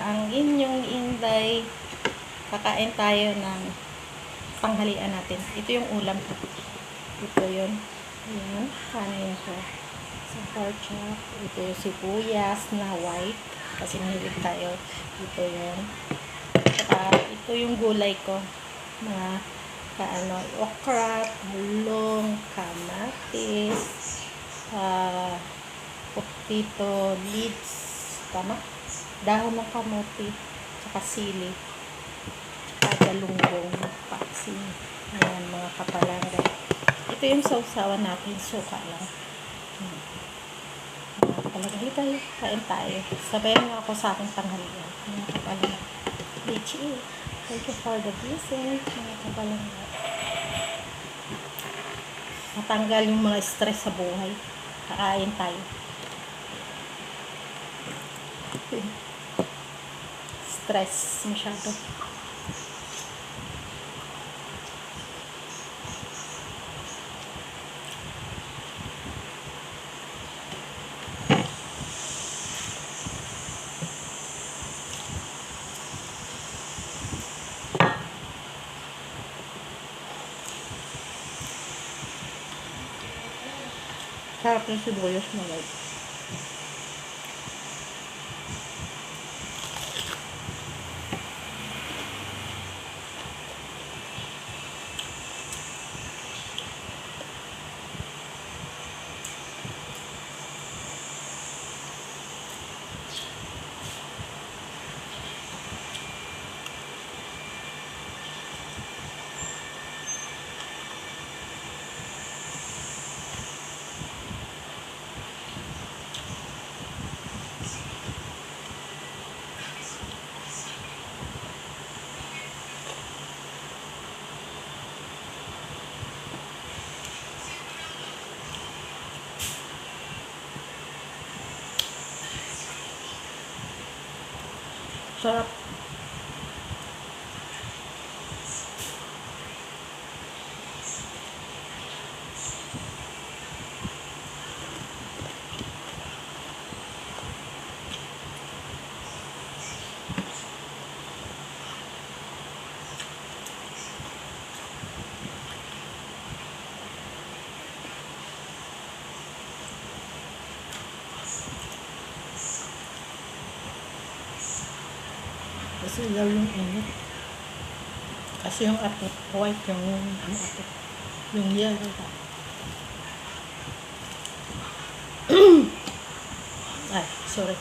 ang inyong Inday. Kakain tayo ng panghalian natin. Ito yung ulam ko. Ito yun. Ayan. Kanin ko. Sa pork chop. Ito yung sibuyas na white. Kasi mahilig tayo. Ito yun. Saka ito yung gulay ko. Mga okra, talong, kamatis, potato leaves, tama? Dahon ng kamote, saka sili, saka galunggong, paksi. Ayan, mga kapalangga. Ito yung sausawan natin, suka lang. Palagay tayo, kain tayo. Sabayan nga ako sa aking tanghalian. Mga kapalangga. Lichi, thank you for the blessing. Mga kapalangga. Matanggal yung mga stress sa buhay. Kakain tayo. Stress masyado. Sarap yung sibuyas na white. Sarap. Kasi ilaw yung init. Kasi yung atot, white yung atot. Yung yellow. Ay, sorry.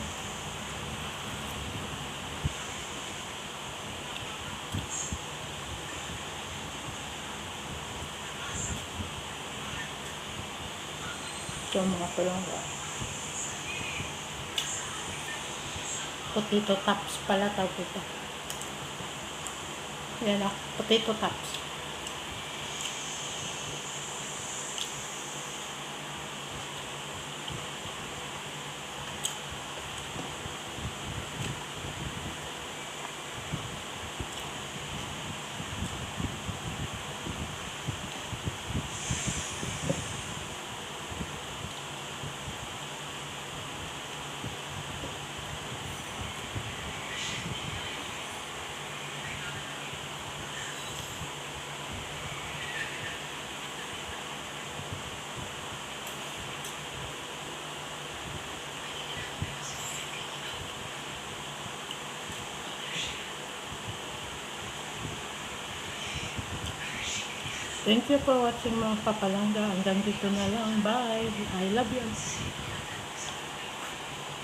Ito mga palangga. Potato tops pala tawag ito. Yan ako, potato tops. Thank you for watching mga papalangga. Hanggang dito na lang. Bye. I love you.